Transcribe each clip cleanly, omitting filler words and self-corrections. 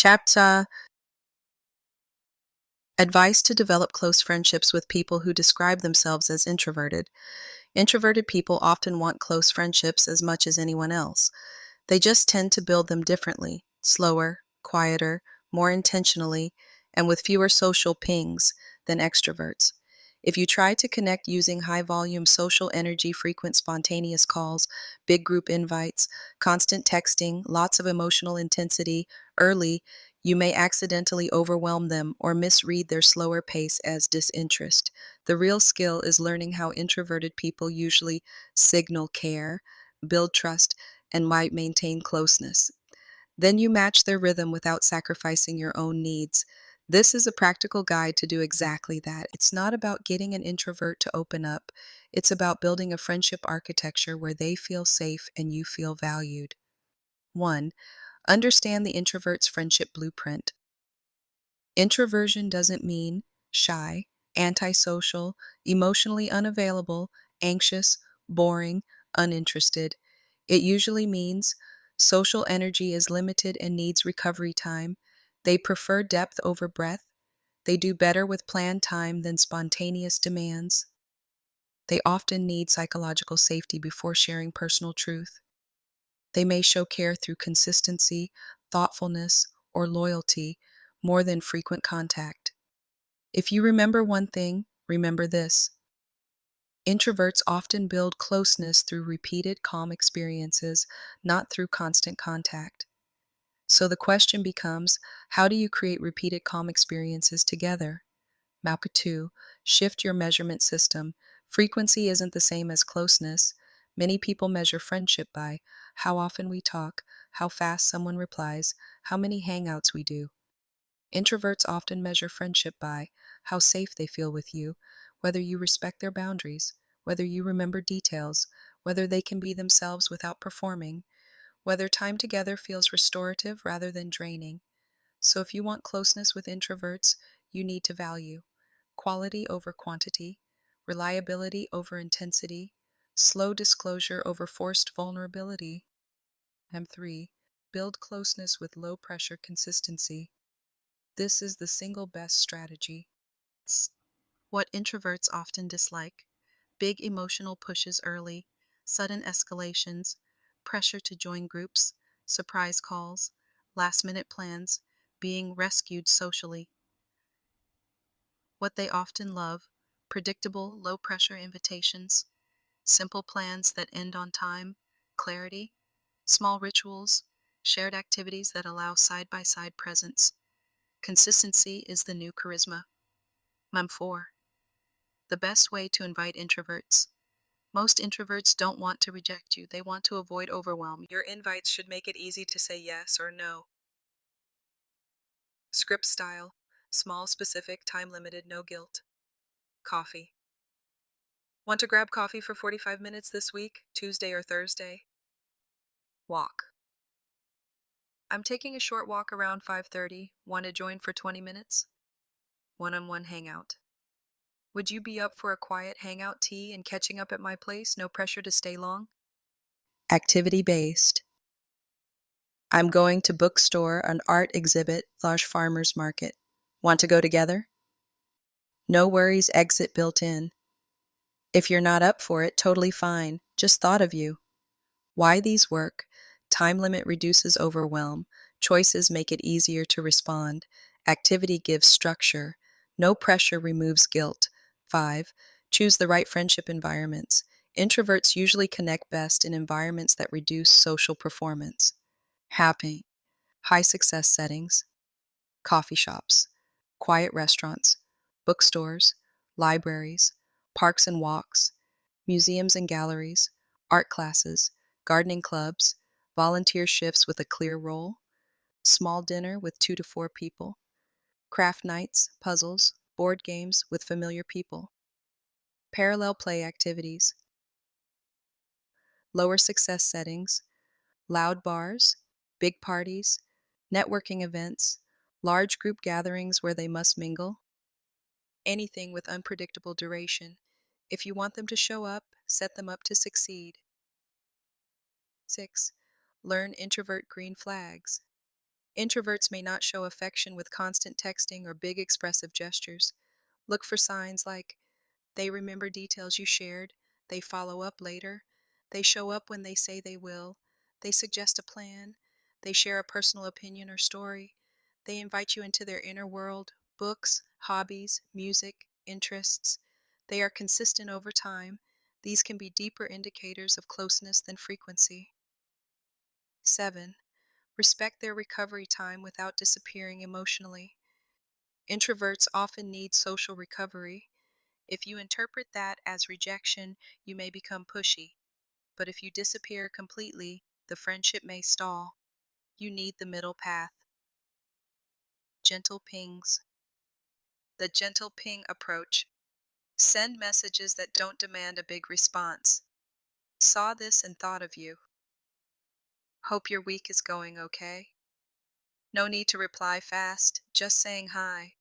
Chapter Advice to develop close friendships with people who describe themselves as introverted. Introverted people often want close friendships as much as anyone else. They just tend to build them differently, slower, quieter, more intentionally, and with fewer social pings than extroverts. If you try to connect using high volume social energy, frequent spontaneous calls, big group invites, constant texting, lots of emotional intensity early, you may accidentally overwhelm them or misread their slower pace as disinterest. The real skill is learning how introverted people usually signal care, build trust, and might maintain closeness. Then you match their rhythm without sacrificing your own needs. This is a practical guide to do exactly that. It's not about getting an introvert to open up, it's about building a friendship architecture where they feel safe and you feel valued. 1. Understand the introvert's friendship blueprint. Introversion doesn't mean shy, antisocial, emotionally unavailable, anxious, boring, uninterested. It usually means social energy is limited and needs recovery time. They prefer depth over breadth. They do better with planned time than spontaneous demands. They often need psychological safety before sharing personal truth. They may show care through consistency, thoughtfulness, or loyalty more than frequent contact. If you remember one thing, remember this. Introverts often build closeness through repeated calm experiences, not through constant contact. So the question becomes, how do you create repeated calm experiences together? Map 2. Shift your measurement system. Frequency isn't the same as closeness. Many people measure friendship by how often we talk, how fast someone replies, how many hangouts we do. Introverts often measure friendship by how safe they feel with you, whether you respect their boundaries, whether you remember details, whether they can be themselves without performing, whether time together feels restorative rather than draining. So if you want closeness with introverts, you need to value quality over quantity, reliability over intensity, slow disclosure over forced vulnerability. And 3. Build closeness with low pressure consistency. This is the single best strategy. What introverts often dislike: big emotional pushes early, sudden escalations, pressure to join groups, surprise calls, last minute plans, being rescued socially. What they often love: predictable, low pressure invitations, simple plans that end on time, clarity, small rituals, shared activities that allow side by side presence. Consistency is the new charisma. Mem 4. The best way to invite introverts. Most introverts don't want to reject you, they want to avoid overwhelm. Your invites should make it easy to say yes or no. Script style: small, specific, time limited, no guilt. Coffee. Want to grab coffee for 45 minutes this week, Tuesday or Thursday? Walk. I'm taking a short walk around 5:30. Want to join for 20 minutes? One-on-one hangout. Would you be up for a quiet hangout tea and catching up at my place? No pressure to stay long. Activity based. I'm going to bookstore, an art exhibit/farmer's market. Want to go together? No worries, exit built in. If you're not up for it, totally fine. Just thought of you. Why these work: time limit reduces overwhelm, choices make it easier to respond, activity gives structure, no pressure removes guilt. 5. Choose the right friendship environments. Introverts usually connect best in environments that reduce social performance. Happy, high success settings: coffee shops, quiet restaurants, bookstores, libraries, parks and walks, museums and galleries, art classes, gardening clubs, volunteer shifts with a clear role, small dinner with 2 to 4 people, craft nights, puzzles, board games with familiar people, parallel play activities, lower success settings, loud bars, big parties, networking events, large group gatherings where they must mingle, anything with unpredictable duration. If you want them to show up, set them up to succeed. 6. Learn introvert green flags. Introverts may not show affection with constant texting or big expressive gestures. Look for signs like they remember details you shared, they follow up later, they show up when they say they will, they suggest a plan, they share a personal opinion or story, they invite you into their inner world, books, hobbies, music, interests. They are consistent over time. These can be deeper indicators of closeness than frequency. 7. Respect their recovery time without disappearing emotionally. Introverts often need social recovery. If you interpret that as rejection, you may become pushy. But if you disappear completely, the friendship may stall. You need the middle path. Gentle pings. The gentle ping approach. Send messages that don't demand a big response. Saw this and thought of you. Hope your week is going okay. No need to reply fast, just saying hi.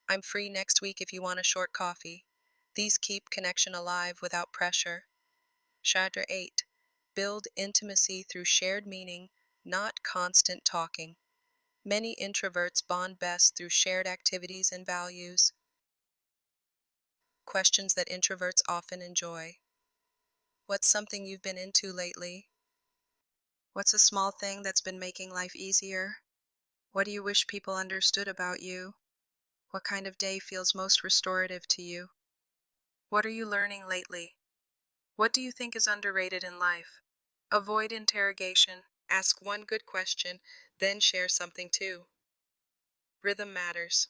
I'm free next week if you want a short coffee. These keep connection alive without pressure. Chapter 8. Build intimacy through shared meaning, not constant talking. Many introverts bond best through shared activities and values. Questions that introverts often enjoy. What's something you've been into lately? What's a small thing that's been making life easier? What do you wish people understood about you? What kind of day feels most restorative to you? What are you learning lately? What do you think is underrated in life? Avoid interrogation. Ask one good question, then share something too. Rhythm matters.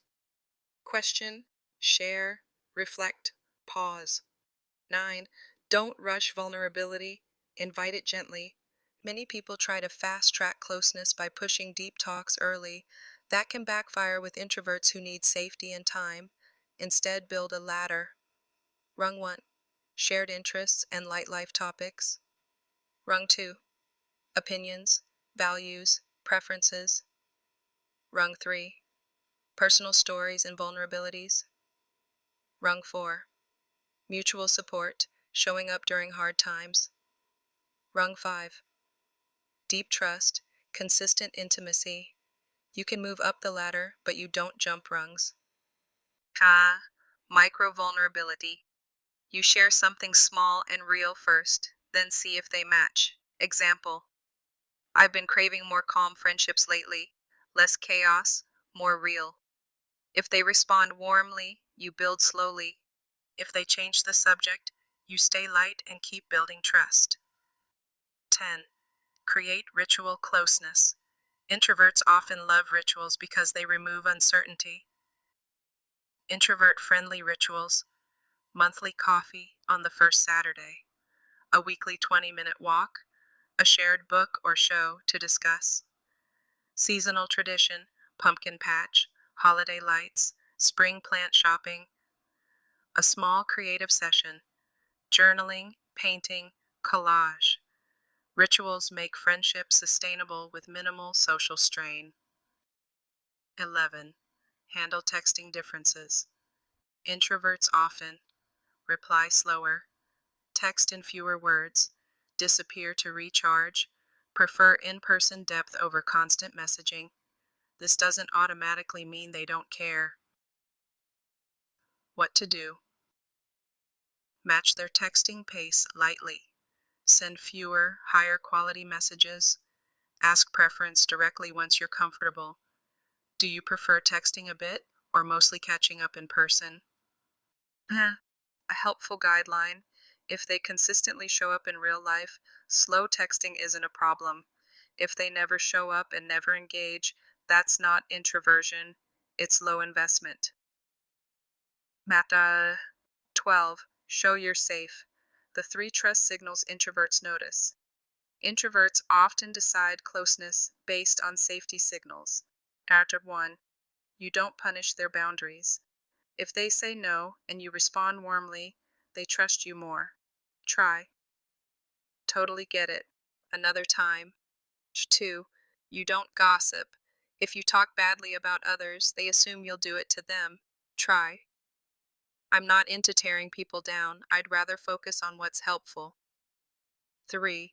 Question, share, reflect, pause. 9. Don't rush vulnerability. Invite it gently. Many people try to fast track closeness by pushing deep talks early. That can backfire with introverts who need safety and time. Instead, build a ladder. Rung 1. Shared interests and light life topics. Rung 2. Opinions, values, preferences. Rung 3. Personal stories and vulnerabilities. Rung 4. Mutual support, showing up during hard times. Rung 5. Deep trust, consistent intimacy. You can move up the ladder, but you don't jump rungs. Micro-vulnerability. You share something small and real first, then see if they match. Example. I've been craving more calm friendships lately. Less chaos, more real. If they respond warmly, you build slowly. If they change the subject, you stay light and keep building trust. 10. Create ritual closeness. Introverts often love rituals because they remove uncertainty. Introvert-friendly rituals. Monthly coffee on the first Saturday. A weekly 20-minute walk. A shared book or show to discuss. Seasonal tradition. Pumpkin patch. Holiday lights. Spring plant shopping. A small creative session. Journaling, painting, collage. Rituals make friendship sustainable with minimal social strain. 11. Handle texting differences. Introverts often reply slower, text in fewer words, disappear to recharge, prefer in-person depth over constant messaging. This doesn't automatically mean they don't care. What to do? Match their texting pace lightly. Send fewer, higher quality messages. Ask preference directly once you're comfortable. Do you prefer texting a bit or mostly catching up in person? A helpful guideline. If they consistently show up in real life, slow texting isn't a problem. If they never show up and never engage, that's not introversion, it's low investment. Mata 12. Show you're safe. The 3 trust signals introverts notice. Introverts often decide closeness based on safety signals. Chapter 1. You don't punish their boundaries. If they say no and you respond warmly, they trust you more. Try. Totally get it. Another time. 2. You don't gossip. If you talk badly about others, they assume you'll do it to them. Try. I'm not into tearing people down. I'd rather focus on what's helpful. 3.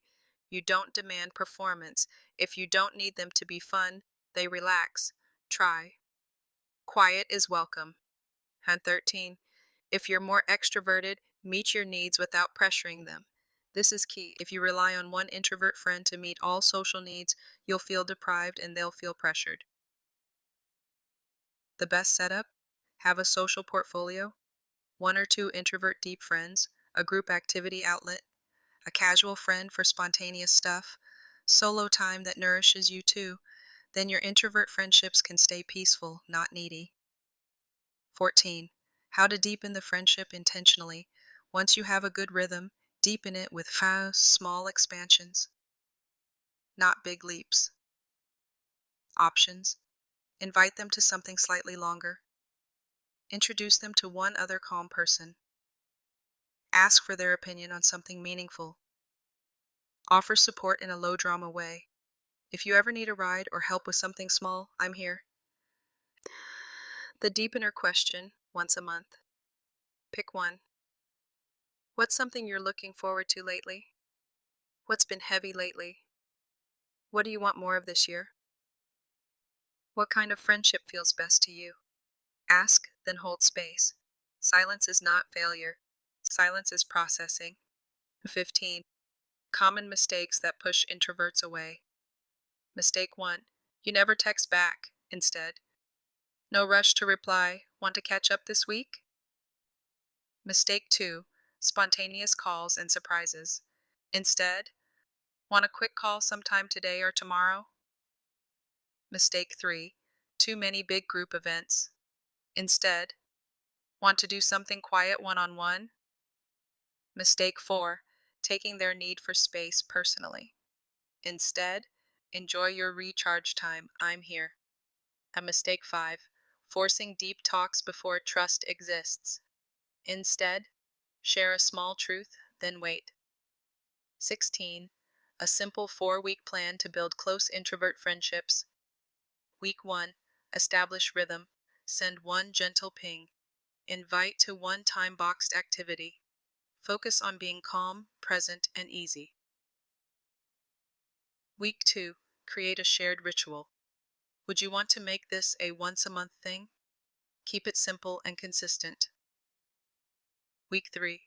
You don't demand performance. If you don't need them to be fun, They relax. Try. Quiet is welcome. And 13. If you're more extroverted, meet your needs without pressuring them. This is key. If you rely on one introvert friend to meet all social needs, you'll feel deprived and they'll feel pressured. The best setup? Have a social portfolio, one or two introvert deep friends, a group activity outlet, a casual friend for spontaneous stuff, solo time that nourishes you too. Then your introvert friendships can stay peaceful, not needy. 14. How to deepen the friendship intentionally. Once you have a good rhythm, deepen it with fast, small expansions, not big leaps. Options. Invite them to something slightly longer. Introduce them to one other calm person. Ask for their opinion on something meaningful. Offer support in a low drama way. If you ever need a ride or help with something small, I'm here. The deepener question, once a month. Pick one. What's something you're looking forward to lately? What's been heavy lately? What do you want more of this year? What kind of friendship feels best to you? Ask, then hold space. Silence is not failure. Silence is processing. 15. Common mistakes that push introverts away. Mistake 1. You never text back. Instead, no rush to reply. Want to catch up this week? Mistake 2. Spontaneous calls and surprises. Instead, want a quick call sometime today or tomorrow? Mistake 3. Too many big group events. Instead, want to do something quiet one-on-one? Mistake 4. Taking their need for space personally. Instead, enjoy your recharge time. I'm here. And mistake 5. Forcing deep talks before trust exists. Instead, share a small truth, then wait. 16. A simple 4-week plan to build close introvert friendships. Week 1. Establish rhythm. Send one gentle ping. Invite to one time-boxed activity. Focus on being calm, present, and easy. Week 2. Create a shared ritual. Would you want to make this a once-a-month thing? Keep it simple and consistent. Week 3.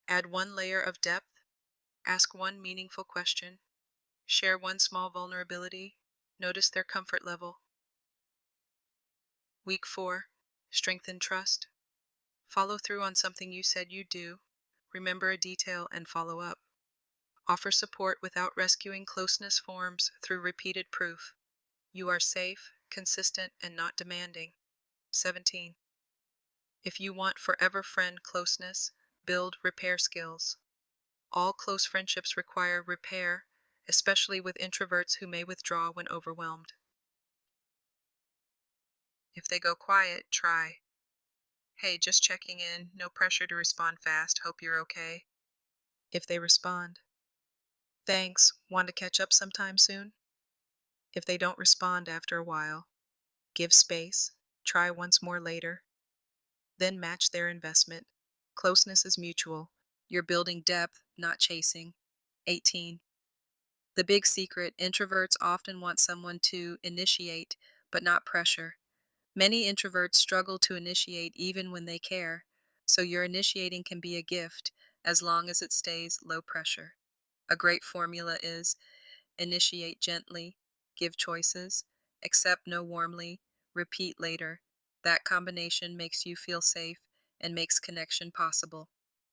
Add one layer of depth. Ask one meaningful question. Share one small vulnerability. Notice their comfort level. Week 4. Strengthen trust. Follow through on something you said you'd do. Remember a detail and follow up. Offer support without rescuing closeness forms through repeated proof. You are safe, consistent, and not demanding. 17. If you want forever friend closeness, build repair skills. All close friendships require repair, especially with introverts who may withdraw when overwhelmed. If they go quiet, try. Hey, just checking in, no pressure to respond fast, hope you're okay. If they respond, thanks, want to catch up sometime soon? If they don't respond after a while, give space, try once more later, then match their investment. Closeness is mutual. You're building depth, not chasing. 18. The big secret: introverts often want someone to initiate, but not pressure. Many introverts struggle to initiate even when they care, so your initiating can be a gift as long as it stays low pressure. A great formula is: initiate gently, give choices, accept no warmly, repeat later. That combination makes you feel safe and makes connection possible.